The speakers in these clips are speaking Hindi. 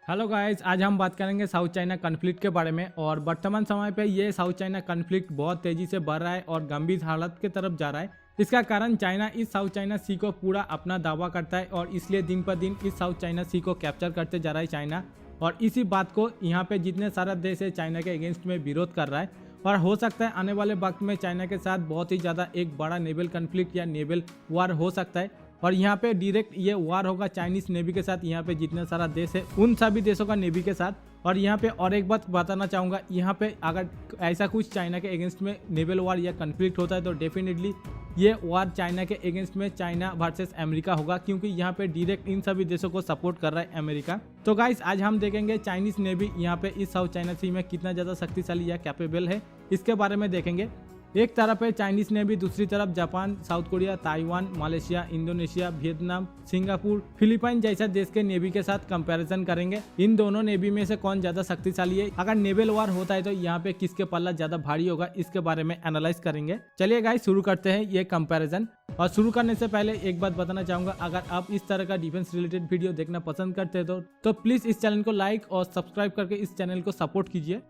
हेलो गाइस, आज हम बात करेंगे साउथ चाइना कन्फ्लिक्ट के बारे में। और वर्तमान समय पे ये साउथ चाइना कन्फ्लिक्ट बहुत तेजी से बढ़ रहा है और गंभीर हालत की तरफ जा रहा है। इसका कारण चाइना इस साउथ चाइना सी को पूरा अपना दावा करता है और इसलिए दिन पर दिन इस साउथ चाइना सी को कैप्चर करते जा रहा है चाइना। और इसी बात को यहाँ पे जितने सारा देश है चाइना के अगेंस्ट में विरोध कर रहा है। और हो सकता है आने वाले वक्त में चाइना के साथ बहुत ही ज़्यादा एक बड़ा नेवल कन्फ्लिक्ट या नेवल वार हो सकता है। और यहाँ पे डायरेक्ट ये वार होगा चाइनीज नेवी के साथ, यहाँ पे जितने सारा देश है उन सभी देशों का नेवी के साथ। और यहाँ पे और एक बात बताना चाहूँगा, यहाँ पे अगर ऐसा कुछ चाइना के अगेंस्ट में नेवल वार या कन्फ्लिक्ट होता है तो डेफिनेटली ये वार चाइना के अगेंस्ट में चाइना वर्सेस अमेरिका होगा, क्योंकि यहाँ पे डायरेक्ट इन सभी देशों को सपोर्ट कर रहा है अमेरिका। तो गाइस, आज हम देखेंगे चाइनीज नेवी यहाँ पे इस साउथ चाइना सी में कितना ज़्यादा शक्तिशाली या कैपेबल है, इसके बारे में देखेंगे। एक तरफ है चाइनीज नेवी, दूसरी तरफ Japan, south Korea, Taiwan, Malaysia, Indonesia, Vietnam, Singapore, Philippine जैसा देश के नेवी के साथ कंपैरिजन करेंगे। इन दोनों नेवी में से कौन ज्यादा शक्तिशाली है, अगर नेवल वार होता है तो यहाँ पे किसके पल्ला ज्यादा भारी होगा, इसके बारे में एनालाइज करेंगे। चलिए गाइस, शुरू करते हैं ये कंपैरिजन। और शुरू करने से पहले एक बात बताना चाहूंगा, अगर आप इस तरह का डिफेंस रिलेटेड वीडियो देखना पसंद करते हैं तो प्लीज इस चैनल को लाइक और सब्सक्राइब करके इस चैनल को सपोर्ट कीजिए।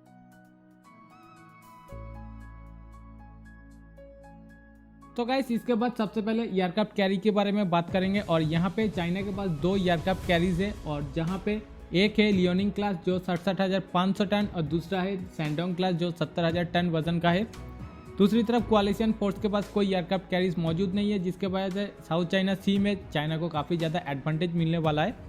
तो गाइस, इसके बाद सबसे पहले एयरक्राफ्ट कैरी के बारे में बात करेंगे। और यहाँ पे चाइना के पास दो एयरक्राफ्ट कैरीज है, और जहाँ पे एक है लियोनिंग क्लास जो 67,500 टन और दूसरा है सैंडोंग क्लास जो 70,000 टन वजन का है। दूसरी तरफ कोalition फोर्स के पास कोई एयरक्राफ्ट कैरीज मौजूद नहीं है, जिसके वजह से साउथ चाइना सी में चाइना को काफ़ी ज़्यादा एडवांटेज मिलने वाला है।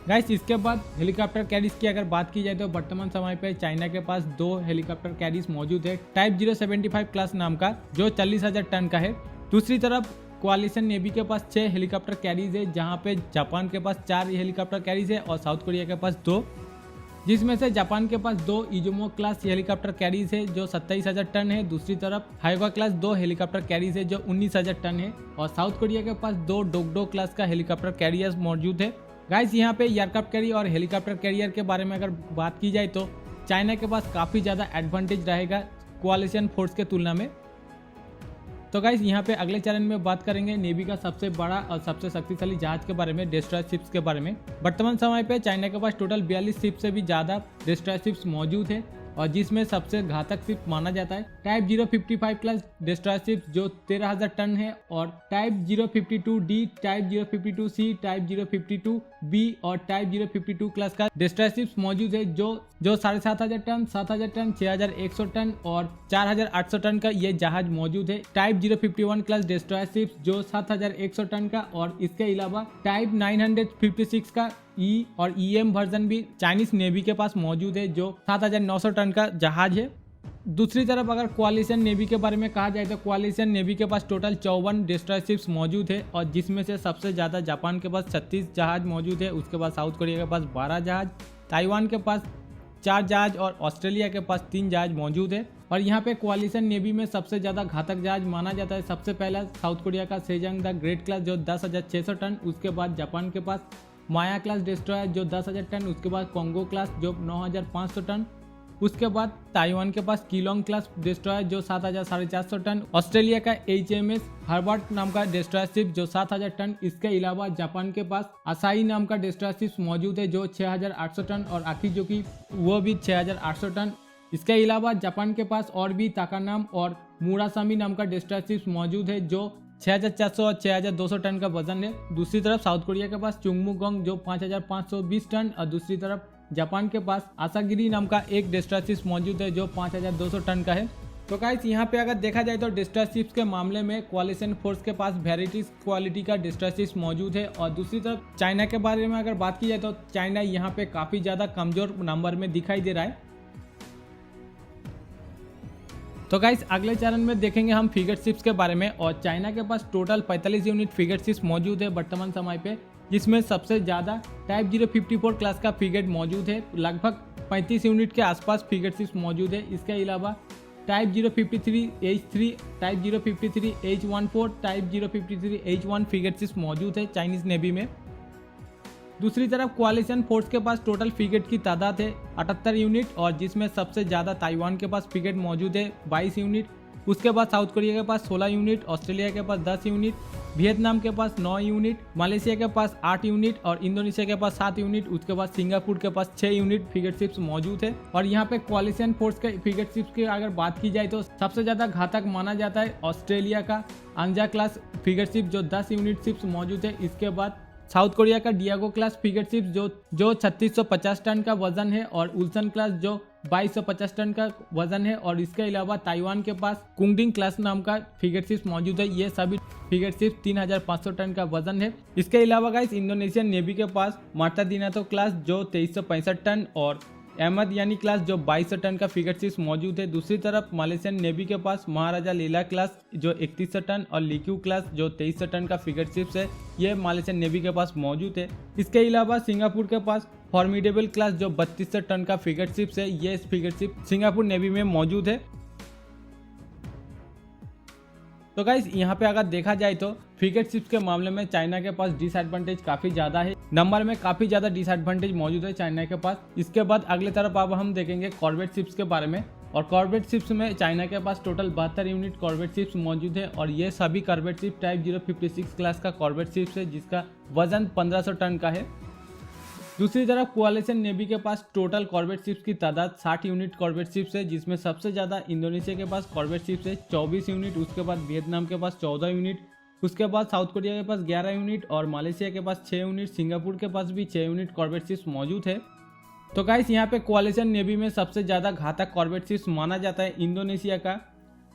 गाइस, इसके बाद हेलीकॉप्टर कैरीज की अगर बात की जाए तो वर्तमान समय पे चाइना के पास दो हेलीकॉप्टर कैरीज मौजूद है, टाइप 075 क्लास नाम का जो 40,000 टन का है। दूसरी तरफ कोalition नेवी के पास 6 हेलीकॉप्टर कैरीज है, जहां पे जापान के पास 4 हेलीकॉप्टर कैरीज है और साउथ कोरिया के पास 2, जिसमें से जापान के पास 2 इजुमो क्लास हेलीकॉप्टर कैरीज है जो 27,000 टन है। दूसरी तरफ हाइवा क्लास 2 हेलीकॉप्टर कैरीज है जो 19,000 टन है। और साउथ कोरिया के पास 2 डोगडो क्लास का हेलीकॉप्टर कैरियर्स मौजूद है। गाइस, यहाँ पे एयरक्राफ्ट कैरियर और हेलीकॉप्टर कैरियर के बारे में अगर बात की जाए तो चाइना के पास काफ़ी ज़्यादा एडवांटेज रहेगा कोalition फोर्स के तुलना में। तो गाइस, यहाँ पे अगले चरण में बात करेंगे नेवी का सबसे बड़ा और सबसे शक्तिशाली जहाज के बारे में, डिस्ट्रॉयर शिप्स के बारे में। वर्तमान समय पे चाइना के पास टोटल 42 शिप से भी ज़्यादा डिस्ट्रॉयर शिप्स मौजूद है, और जिसमें सबसे घातक शिप माना जाता है टाइप 055 क्लास डिस्ट्रॉयर शिप जो 13,000 टन है, और type 052D, type 052C, type 052B और टाइप 052 क्लास का डिस्ट्रॉयर शिप्स मौजूद है जो 7,500 टन, 7,000 टन, 6,100 टन और 4,800 टन का ये जहाज मौजूद है। टाइप 051 क्लास डिस्ट्रॉयर शिप्स जो 7,100 टन का, और इसके अलावा टाइप 956 का ई और EM वर्जन भी चाइनीज नेवी के पास मौजूद है जो 7,900 टन का जहाज है। दूसरी तरफ अगर कोalition नेवी के बारे में कहा जाए तो कोalition नेवी के पास टोटल 54 डिस्ट्रॉयर शिप्स मौजूद है, और जिसमें से सबसे ज़्यादा जापान के पास 36 जहाज मौजूद है। उसके बाद साउथ कोरिया के पास 12 जहाज, ताइवान के पास 4 जहाज और ऑस्ट्रेलिया के पास 3 जहाज मौजूद है। और यहाँ पे कोalition नेवी में सबसे ज़्यादा घातक जहाज माना जाता है सबसे पहला साउथ कोरिया का सेजंग द ग्रेट क्लास जो 10,600 टन। उसके बाद जापान के पास माया क्लास डिस्ट्रॉयर जो 10,000 टन। उसके बाद कोंगो क्लास जो 9,500 टन। उसके बाद ताइवान के पास कीलोंग क्लास डिस्ट्रॉयर जो 7,450 टन। ऑस्ट्रेलिया का HMS हर्बर्ट नाम का डिस्ट्रॉयर शिप जो 7,000 टन। इसके अलावा जापान के पास असाई नाम का डिस्ट्रॉयर शिप मौजूद है जो 6,800 टन, और आखी जो कि वो भी 6,800 टन। इसके अलावा जापान के पास और भी ताकानाम और मुरासामी नाम का डिस्ट्रॉयर शिप मौजूद है जो 6,400 और 6,200 टन का वजन है। दूसरी तरफ साउथ कोरिया के पास चुंगमुगोंग जो 5,520 टन, और दूसरी तरफ जापान के पास आसागिरी नाम का एक डिस्ट्रॉयर शिप मौजूद है जो 5,200 टन का है। तो गाइस, यहाँ पे अगर देखा जाए तो डिस्ट्रॉयर शिप्स के मामले में कोalition फोर्स के पास वेराइटीज क्वालिटी का डिस्ट्रॉयर शिप्स मौजूद है। और दूसरी तरफ चाइना के बारे में अगर बात की जाए तो चाइना यहाँ पे काफ़ी ज़्यादा कमज़ोर नंबर में दिखाई दे रहा है। तो गाइस, अगले चरण में देखेंगे हम फ्रिगेट शिप्स के बारे में। और चाइना के पास टोटल 45 यूनिट फ्रिगेट शिप्स मौजूद है वर्तमान समय पे, जिसमें सबसे ज़्यादा टाइप 054 क्लास का फ्रिगेट मौजूद है, लगभग 35 यूनिट के आसपास फ्रिगेट शिप्स मौजूद है। इसके अलावा type 053H3, type 053H14, type 053H1 frigate ships मौजूद है चाइनीज नेवी में। दूसरी तरफ कोalition फोर्स के पास टोटल फ्रिगेट की तादाद है 78 यूनिट, और जिसमें सबसे ज़्यादा ताइवान के पास फ्रिगेट मौजूद है 22 यूनिट। उसके बाद साउथ कोरिया के पास 16 यूनिट, ऑस्ट्रेलिया के पास 10 यूनिट, वियतनाम के पास 9 यूनिट, मलेशिया के पास 8 यूनिट और इंडोनेशिया के पास 7 यूनिट, उसके बाद सिंगापुर के पास 6 यूनिट फ्रिगेटशिप्स मौजूद है। और यहाँ पे कोalition फोर्स के फ्रिगेटशिप्स की अगर बात की जाए तो सबसे ज्यादा घातक माना जाता है ऑस्ट्रेलिया का अंजा क्लास फ्रिगेटशिप जो 10 यूनिट शिप्स मौजूद है। इसके बाद साउथ कोरिया का डियागो क्लास फ्रिगेटशिप जो 3650 टन का वजन है और उल्सन क्लास जो 2250 टन का वजन है। और इसके अलावा ताइवान के पास कुंगडिंग क्लास नाम का फ्रिगेटशिप मौजूद है। ये सभी फ्रिगेटशिप 3500 टन का वजन है। इसके अलावा गाइस इंडोनेशियन नेवी के पास मार्ता दिनातो क्लास जो 2365 टन और अहमद यानी क्लास जो 2200 टन का फ्रिगेटशिप मौजूद है। दूसरी तरफ मलेशियन नेवी के पास महाराजा लीला क्लास जो 3100 टन और लिक्यू क्लास जो 2300 टन का फ्रिगेटशिप है, ये मलेशियन नेवी के पास मौजूद है। इसके अलावा सिंगापुर के पास फॉर्मिडेबल क्लास जो 3200 टन का फ्रिगेटशिप है, ये फ्रिगेटशिप सिंगापुर नेवी में मौजूद है। तो गाइस यहाँ पे अगर देखा जाए तो फ्रिगेटशिप्स के मामले में चाइना के पास डिसएडवांटेज काफी ज्यादा है, नंबर में काफी ज्यादा डिसएडवांटेज मौजूद है चाइना के पास। इसके बाद अगले तरफ अब हम देखेंगे कॉर्वेट शिप्स के बारे में। और कॉर्वेट शिप्स में चाइना के पास टोटल 72 यूनिट कॉर्वेट शिप्स मौजूद है और ये सभी कॉर्वेट शिप टाइप 056 क्लास का कॉर्वेट शिप्स है जिसका वजन 1500 टन का है। दूसरी तरफ कोalition नेवी के पास टोटल कॉर्वेट शिप्स की तादाद 60 यूनिट कॉर्वेट शिप्स है, जिसमें सबसे ज़्यादा इंडोनेशिया के पास कॉर्वेट शिप्स है 24 यूनिट, उसके बाद वियतनाम के पास 14 यूनिट, उसके बाद साउथ कोरिया के पास 11 यूनिट और मलेशिया के पास 6 यूनिट, सिंगापुर के पास भी 6 यूनिट कॉर्वेट शिप्स मौजूद है। तो गाइस यहाँ पे कोalition नेवी में सबसे ज़्यादा घातक कॉर्वेट शिप्स माना जाता है इंडोनेशिया का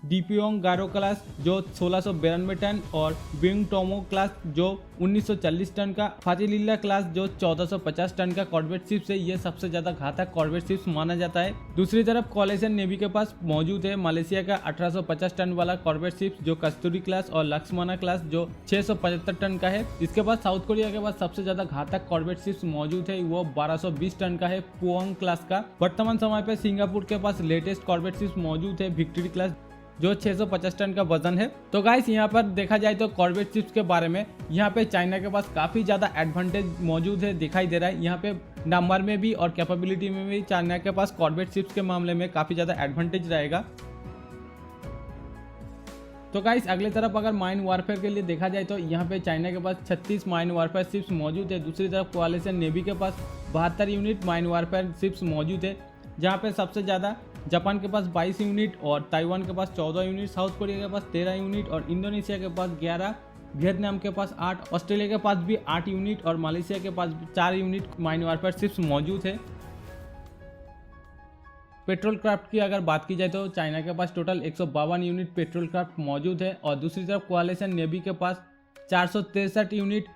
डीपियोंग गारो क्लास जो 1692 टन और बिंग टोमो क्लास जो 1940 टन का, फाजिलिल्ला क्लास जो 1450 टन का कॉर्वेट शिप्स है, ये सबसे ज्यादा घातक कॉर्वेट शिप्स माना जाता है। दूसरी तरफ कोalition नेवी के पास मौजूद है मलेशिया का 1850 टन वाला कॉर्वेट शिप्स जो कस्तूरी क्लास और लक्ष्मणा क्लास जो 675 टन का है। इसके बाद साउथ कोरिया के पास सबसे ज्यादा घातक कॉर्वेट शिप्स मौजूद है, वो 1220 टन का है पुओंग क्लास का। वर्तमान समय पे सिंगापुर के पास लेटेस्ट कॉर्वेट शिप्स मौजूद है विक्ट्री क्लास जो 650 टन का वजन है। तो गाइस यहाँ पर देखा जाए तो कॉर्वेट शिप्स के बारे में यहाँ पे चाइना के पास काफ़ी ज़्यादा एडवांटेज मौजूद है दिखाई दे रहा है। यहाँ पे नंबर में भी और कैपेबिलिटी में भी चाइना के पास कॉर्वेट शिप्स के मामले में काफ़ी ज़्यादा एडवांटेज रहेगा। तो गाइस अगले तरफ अगर माइन वारफेयर के लिए देखा जाए तो यहाँ पे चाइना के पास 36 माइन वारफेयर शिप्स मौजूद है। दूसरी तरफ कोalition नेवी के पास 72 यूनिट माइन वारफेयर शिप्स मौजूद है, जहाँ पे सबसे ज़्यादा जापान के पास 22 यूनिट और ताइवान के पास 14 यूनिट, साउथ कोरिया के पास 13 यूनिट और इंडोनेशिया के पास 11, वियतनाम के पास 8, ऑस्ट्रेलिया के पास भी 8 यूनिट और मलेशिया के पास 4 यूनिट माइन वारफेयर शिप्स मौजूद है। पेट्रोल क्राफ्ट की अगर बात की जाए तो चाइना के पास टोटल 152 यूनिट पेट्रोल क्राफ्ट मौजूद है और दूसरी तरफ कोalition नेवी के पास 463 यूनिट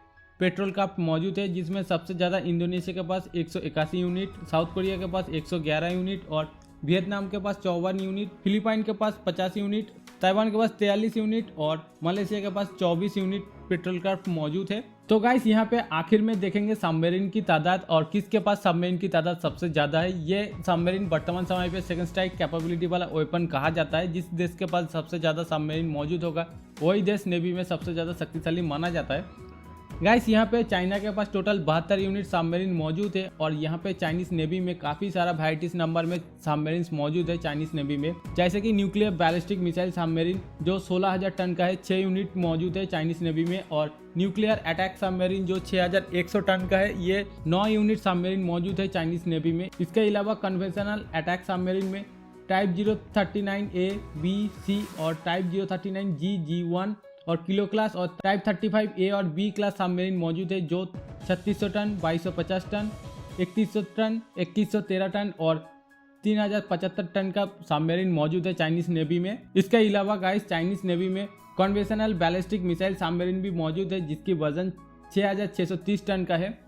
पेट्रोल क्राफ्ट मौजूद है, जिसमें सबसे ज़्यादा इंडोनेशिया के पास 181 यूनिट, साउथ कोरिया के पास 111 यूनिट और वियतनाम के पास 54 यूनिट, फिलीपाइन के पास 50 यूनिट, ताइवान के पास 43 यूनिट और मलेशिया के पास 24 यूनिट पेट्रोल क्राफ्ट मौजूद है। तो गाइस यहाँ पे आखिर में देखेंगे सबमरीन की तादाद और किसके पास सबमरीन की तादाद सबसे ज़्यादा है। ये सबमरीन वर्तमान समय पे सेकंड स्ट्राइक कैपेबिलिटी वाला वेपन कहा जाता है। जिस देश के पास सबसे ज़्यादा सबमरीन मौजूद होगा वही देश नेवी में सबसे ज़्यादा शक्तिशाली माना जाता है। गाइस यहाँ पे चाइना के पास टोटल 72 यूनिट सबमरीन मौजूद है और यहाँ पे चाइनीज नेवी में काफ़ी सारा वैराइटीज नंबर में सबमरीन मौजूद है चाइनीज नेवी में, जैसे कि न्यूक्लियर बैलिस्टिक मिसाइल सबमरीन जो 16,000 टन का है 6 यूनिट मौजूद है चाइनीज नेवी में, और न्यूक्लियर अटैक सबमरीन जो 6,100 टन का है ये 9 यूनिट सबमरीन मौजूद है चाइनीज नेवी में। इसके अलावा कन्वेंशनल अटैक सबमरीन में टाइप 039A, B, C और टाइप 039G, G1 और किलो क्लास और टाइप 35A और B क्लास सबमरीन मौजूद है जो 3600 टन, 2250 टन, 3100 टन, 2113 टन और 3075 टन का सबमरीन मौजूद है चाइनीज नेवी में। इसके अलावा गाइस चाइनीज नेवी में कन्वेंशनल बैलिस्टिक मिसाइल सबमरीन भी मौजूद है जिसकी वजन 6630 टन का है।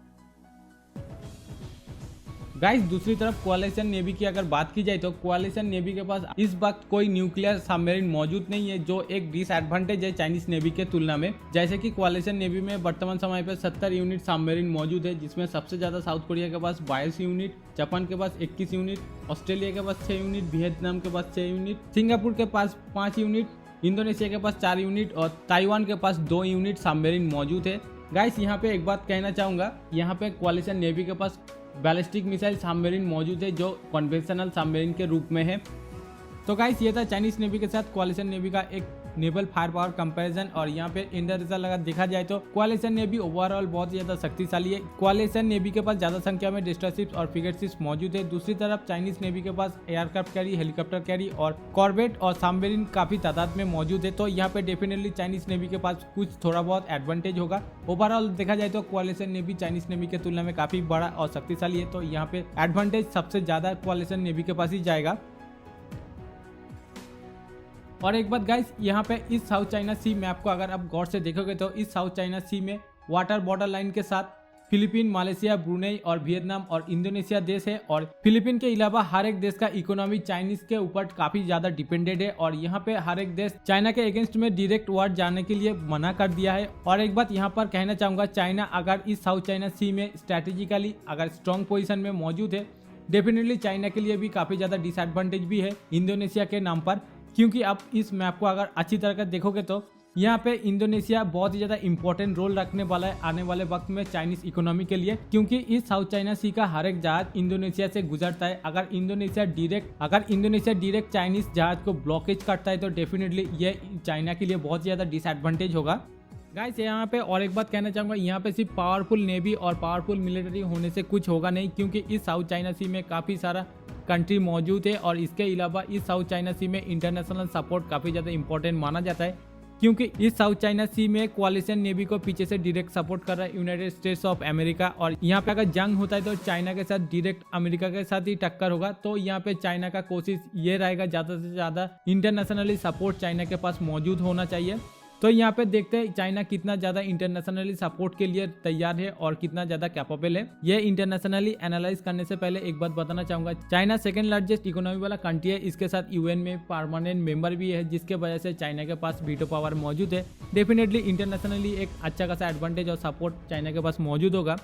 गाइस दूसरी तरफ कोalition नेवी की अगर बात की जाए तो कोalition नेवी के पास इस वक्त कोई न्यूक्लियर सबमरीन मौजूद नहीं है, जो एक डिसएडवांटेज है चाइनीज नेवी के तुलना में। जैसे कि कोalition नेवी में वर्तमान समय पर 70 यूनिट सबमरीन मौजूद है, जिसमें सबसे ज़्यादा साउथ कोरिया के पास 22 यूनिट, जापान के पास 21 यूनिट, ऑस्ट्रेलिया के पास 6 यूनिट, वियतनाम के पास 6 यूनिट, सिंगापुर के पास 5 यूनिट, इंडोनेशिया के पास 4 यूनिट और ताइवान के पास 2 यूनिट सबमरीन मौजूद है। गाइस यहाँ पे एक बात कहना चाहूँगा, यहाँ पे कोalition नेवी के पास बैलिस्टिक मिसाइल सबमरीन मौजूद है जो कन्वेंशनल सबमरीन के रूप में है। तो गाइस ये था चाइनीज नेवी के साथ कोalition नेवी का एक नेवल फायर पावर कंपैरिजन और यहाँ पे इंडिया रिजल्ट अगर देखा जाए तो कोलिशन नेवी ओवरऑल बहुत ही ज्यादा शक्तिशाली है। कोलिशन नेवी के पास ज्यादा संख्या में डिस्ट्रॉयर शिप्स और फ्रिगेट शिप्स मौजूद है। दूसरी तरफ चाइनीज नेवी के पास एयरक्राफ्ट कैरी, हेलीकॉप्टर कैरी और कॉर्वेट और सबमरीन काफी तादाद में मौजूद है। तो यहाँ पे डेफिनेटली चाइनीज नेवी के पास कुछ थोड़ा बहुत एडवांटेज होगा। ओवरऑल देखा जाए तो कोलिशन नेवी चाइनीज नेवी के तुलना में काफी बड़ा और शक्तिशाली है। तो यहाँ पे एडवांटेज सबसे ज्यादा कोलिशन नेवी के पास ही जाएगा। और एक बात गाइस, यहाँ पे इस साउथ चाइना सी मैप को अगर आप गौर से देखोगे तो इस साउथ चाइना सी में वाटर बॉर्डर लाइन के साथ फिलीपीन, मालयसिया, ब्रुनेई और वियतनाम और इंडोनेशिया देश है। और फिलीपीन के अलावा हर एक देश का इकोनॉमी चाइनीज के ऊपर काफी ज्यादा डिपेंडेड है और यहाँ पे हर एक देश चाइना के अगेंस्ट में डायरेक्ट वॉर जाने के लिए मना कर दिया है। और एक बात यहाँ पर कहना चाहूंगा, चाइना अगर इस साउथ चाइना सी में स्ट्रेटेजिकली अगर स्ट्रॉन्ग पोजिशन में मौजूद है, डेफिनेटली चाइना के लिए भी काफी ज्यादा डिसएडवांटेज भी है इंडोनेशिया के नाम पर। क्योंकि आप इस मैप को अगर अच्छी तरह से देखोगे तो यहाँ पे इंडोनेशिया बहुत ही ज्यादा इंपॉर्टेंट रोल रखने वाला है आने वाले वक्त में चाइनीज इकोनॉमी के लिए, क्योंकि इस साउथ चाइना सी का हर एक जहाज इंडोनेशिया से गुजरता है। अगर इंडोनेशिया डायरेक्ट चाइनीज जहाज को ब्लॉकेज करता है तो डेफिनेटली ये चाइना के लिए बहुत ज्यादा डिसएडवांटेज होगा। गाइस यहाँ पे और एक बात कहना चाहूँगा, यहाँ पे सिर्फ पावरफुल नेवी और पावरफुल मिलिट्री होने से कुछ होगा नहीं, क्योंकि इस साउथ चाइना सी में काफ़ी सारा कंट्री मौजूद है। और इसके अलावा इस साउथ चाइना सी में इंटरनेशनल सपोर्ट काफ़ी ज़्यादा इंपॉर्टेंट माना जाता है, क्योंकि इस साउथ चाइना सी में कोलिशन नेवी को पीछे से डायरेक्ट सपोर्ट कर रहा है यूनाइटेड स्टेट्स ऑफ अमेरिका। और यहाँ पे अगर जंग होता है तो चाइना के साथ डायरेक्ट अमेरिका के साथ ही टक्कर होगा। तो यहाँ पे चाइना का कोशिश ये रहेगा ज़्यादा से ज़्यादा इंटरनेशनली सपोर्ट चाइना के पास मौजूद होना चाहिए। तो यहाँ पे देखते हैं चाइना कितना ज़्यादा इंटरनेशनली सपोर्ट के लिए तैयार है और कितना ज़्यादा कैपेबल है। ये इंटरनेशनली एनालाइज करने से पहले एक बात बताना चाहूँगा, चाइना सेकंड लार्जेस्ट इकोनॉमी वाला कंट्री है। इसके साथ यूएन में परमानेंट मेंबर भी है, जिसके वजह से चाइना के पास वीटो पावर मौजूद है। डेफिनेटली इंटरनेशनली एक अच्छा खासा एडवांटेज और सपोर्ट चाइना के पास मौजूद होगा।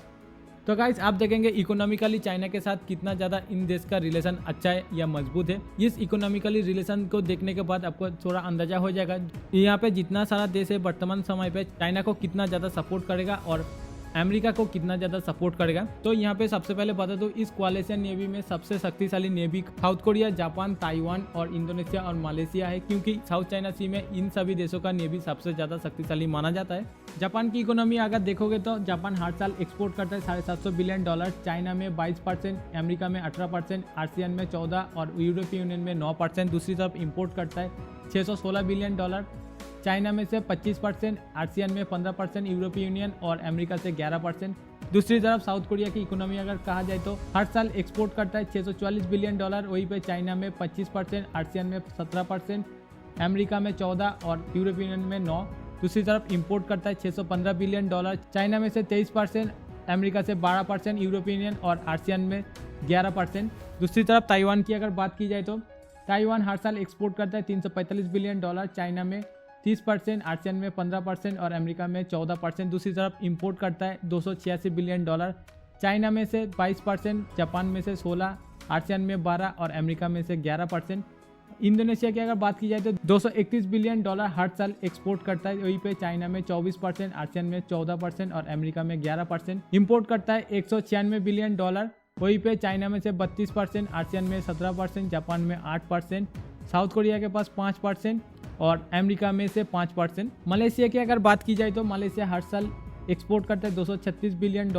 तो गाइस आप देखेंगे इकोनॉमिकली चाइना के साथ कितना ज़्यादा इन देश का रिलेशन अच्छा है या मजबूत है। इस इकोनॉमिकली रिलेशन को देखने के बाद आपको थोड़ा अंदाजा हो जाएगा यहाँ पे जितना सारा देश है वर्तमान समय पे चाइना को कितना ज़्यादा सपोर्ट करेगा और अमेरिका को कितना ज़्यादा सपोर्ट करेगा। तो यहाँ पे सबसे पहले बता दो, इस कोलिशन नेवी में सबसे शक्तिशाली navy south Korea, Japan, Taiwan और इंडोनेशिया और मलेशिया है, क्योंकि साउथ चाइना सी में इन सभी देशों का नेवी सबसे ज़्यादा शक्तिशाली माना जाता है। जापान की इकोनॉमी अगर देखोगे तो जापान हर साल एक्सपोर्ट करता है $750 बिलियन, चाइना में 22%, अमेरिका में 18%, आसियान में 14% और यूरोपीय यूनियन में 9%। दूसरी तरफ इम्पोर्ट करता है $616 बिलियन, चाइना में से 25%, आसियान में 15%, यूरोपीय यूनियन और अमेरिका से 11%। दूसरी तरफ साउथ कोरिया की इकोनॉमी अगर कहा जाए तो हर साल एक्सपोर्ट करता है $644 बिलियन, वहीं पे चाइना में 25%, आसियान में 17%, अमेरिका में 14% और यूरोपीय यूनियन में 9%। दूसरी तरफ इंपोर्ट करता है $615 बिलियन, चाइना में से 23%, अमेरिका से 12%, यूरोपीय यूनियन और आसियान में 11%। दूसरी तरफ ताइवान की अगर बात की जाए तो ताइवान हर साल एक्सपोर्ट करता है $345 बिलियन, चाइना में 30%, आसियान में 15% और अमेरिका में 14%। दूसरी तरफ इंपोर्ट करता है $286 बिलियन, चाइना में से 22%, जापान में से 16%, आसियान में 12% और अमेरिका में से 11%। इंडोनेशिया की अगर बात की जाए तो $231 बिलियन हर साल एक्सपोर्ट करता है, वहीं पे चाइना में 24%, आसियान में 14% और अमेरिका में 11%। इंपोर्ट करता है $196 बिलियन, वहीं पे चाइना में से 32%, आसियान में 17%, जापान में 8%, साउथ कोरिया के पास 5% और अमेरिका में से 5%। मलेशिया की अगर बात की जाए तो मलेशिया हर साल एक्सपोर्ट करता है $236 बिलियन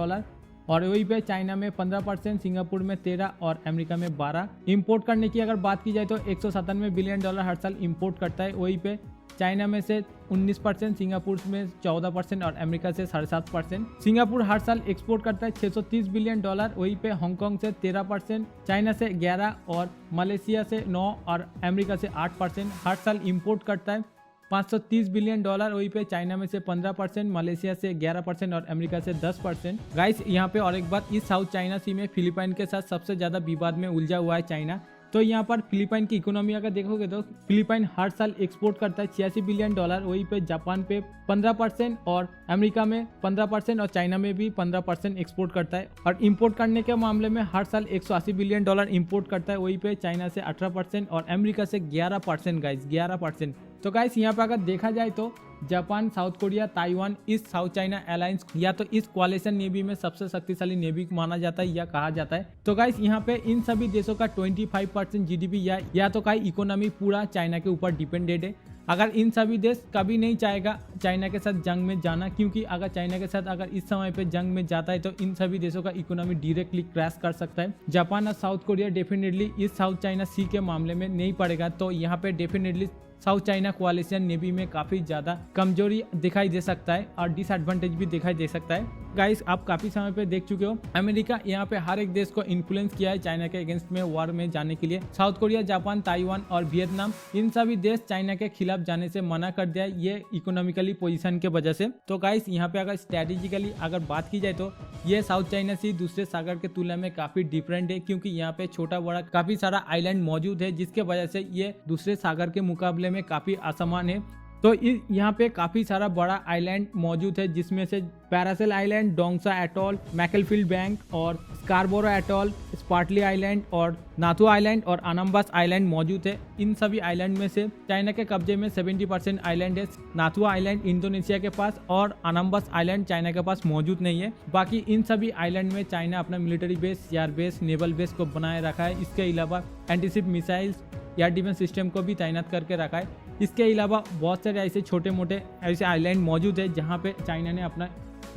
और वहीं पे चाइना में 15%, सिंगापुर में 13% और अमेरिका में 12%। इंपोर्ट करने की अगर बात की जाए तो $197 बिलियन हर साल इंपोर्ट करता है, वहीं पे चाइना में से 19%, सिंगापुर में 14% और अमेरिका से 7.5%। सिंगापुर हर साल एक्सपोर्ट करता है $630 बिलियन, वहीं पे हांगकांग से 13%, चाइना से 11% और मलेशिया से 9% और अमेरिका से 8%। हर साल इंपोर्ट करता है $530 बिलियन, वहीं पे चाइना में से 15%, मलेशिया से 11% और अमेरिका से 10%। गाइस यहाँ पे और एक बात, इस साउथ चाइना सी में फिलीपाइन के साथ सबसे ज़्यादा विवाद में उलझा हुआ है चाइना। तो यहाँ पर फिलीपाइन की इकोनॉमी अगर देखोगे तो फिलीपाइन हर साल एक्सपोर्ट करता है $86 बिलियन, वहीं पे जापान पे 15% और अमेरिका में 15% और चाइना में भी 15% एक्सपोर्ट करता है। और इंपोर्ट करने के मामले में हर साल $180 बिलियन इंपोर्ट करता है, वहीं पे चाइना से 18% और अमेरिका से 11%। गाइस 11%। तो गाइस यहाँ पे अगर देखा जाए तो जापान, साउथ कोरिया, ताइवान इस साउथ चाइना अलायंस या तो इस कोलिशन नेवी में सबसे शक्तिशाली नेवी माना जाता है या कहा जाता है। तो गाइस यहाँ पे इन सभी देशों का 25% जीडीपी या तो का इकोनॉमी पूरा चाइना के ऊपर डिपेंडेड है। अगर इन सभी देश कभी नहीं चाहेगा चाइना के साथ जंग में जाना, क्योंकि अगर चाइना के साथ अगर इस समय पे जंग में जाता है तो इन सभी देशों का इकोनॉमी डायरेक्टली क्रैश कर सकता है। जापान और साउथ कोरिया डेफिनेटली इस साउथ चाइना सी के मामले में नहीं पड़ेगा, तो यहाँ पे डेफिनेटली साउथ चाइना कोalition नेवी में काफ़ी ज़्यादा कमजोरी दिखाई दे सकता है और डिसएडवांटेज भी दिखाई दे सकता है। गाइस, आप काफ़ी समय पे देख चुके हो अमेरिका यहाँ पे हर एक देश को इन्फ्लुएंस किया है चाइना के अगेंस्ट में वॉर में जाने के लिए। साउथ कोरिया, जापान, ताइवान और वियतनाम, इन सभी देश चाइना के खिलाफ जाने से मना कर दिया है, ये इकोनॉमिकली पोजीशन के वजह से। तो गाइस, यहाँ पे अगर स्ट्रेटेजिकली अगर बात की जाए तो ये साउथ चाइना सी दूसरे सागर के तुलना में काफ़ी डिफरेंट है, क्योंकि यहाँ पे छोटा बड़ा काफ़ी सारा आइलैंड मौजूद है, जिसके वजह से ये दूसरे सागर के मुकाबले में काफ़ी असमान है। तो यहाँ पे काफ़ी सारा बड़ा आइलैंड मौजूद है, जिसमें से पैरासेल आइलैंड, डोंगसा एटॉल, मैकलफील्ड बैंक और स्कारबोरो एटॉल, स्पार्टली आइलैंड और नाथु आइलैंड और अनम्बस आइलैंड मौजूद है। इन सभी आइलैंड में से चाइना के कब्जे में 70% आइलैंड है। नाथु आइलैंड इंडोनेशिया के पास और अनम्बस आइलैंड चाइना के पास मौजूद नहीं है। बाकी इन सभी आइलैंड में चाइना अपना military base, air base, naval base को बनाए रखा है। इसके अलावा antiship missiles, air defence system को भी तैनात करके रखा है। इसके अलावा बहुत सारे ऐसे छोटे मोटे ऐसे आइलैंड मौजूद है जहाँ पे चाइना ने अपना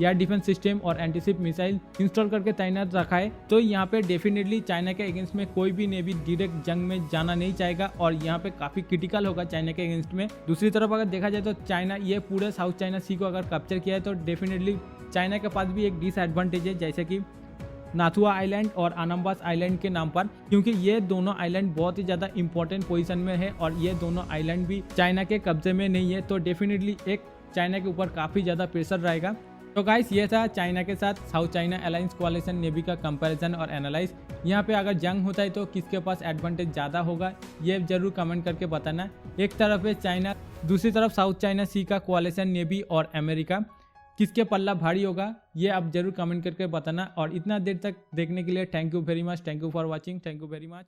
एयर डिफेंस सिस्टम और एंटीशिप मिसाइल इंस्टॉल करके तैनात रखा है। तो यहाँ पे डेफिनेटली चाइना के अगेंस्ट में कोई भी नेवी डायरेक्ट जंग में जाना नहीं चाहेगा और यहाँ पे काफ़ी क्रिटिकल होगा चाइना के अगेंस्ट में। दूसरी तरफ अगर देखा जाए तो चाइना ये पूरे साउथ चाइना सी को अगर कैप्चर किया है तो डेफिनेटली चाइना के पास भी एक डिसएडवांटेज है, जैसे कि नाथुआ आइलैंड और अनम्बस आइलैंड के नाम पर, क्योंकि ये दोनों आइलैंड बहुत ही ज़्यादा इंपॉर्टेंट पोजीशन में है और ये दोनों आइलैंड भी चाइना के कब्जे में नहीं है। तो डेफिनेटली एक चाइना के ऊपर काफ़ी ज़्यादा प्रेशर रहेगा। तो गाइस, ये था चाइना के साथ साउथ चाइना अलायंस कोalition नेवी का कंपैरिजन और एनालाइज। यहाँ पे अगर जंग होता है तो किसके पास एडवांटेज ज़्यादा होगा ये जरूर कमेंट करके बताना। एक तरफ है चाइना, दूसरी तरफ साउथ चाइना सी का कोalition नेवी और अमेरिका, किसके पल्ला भारी होगा ये आप जरूर कमेंट करके बताना। और इतना देर तक देखने के लिए thank you very much. Thank you for watching. Thank you very much.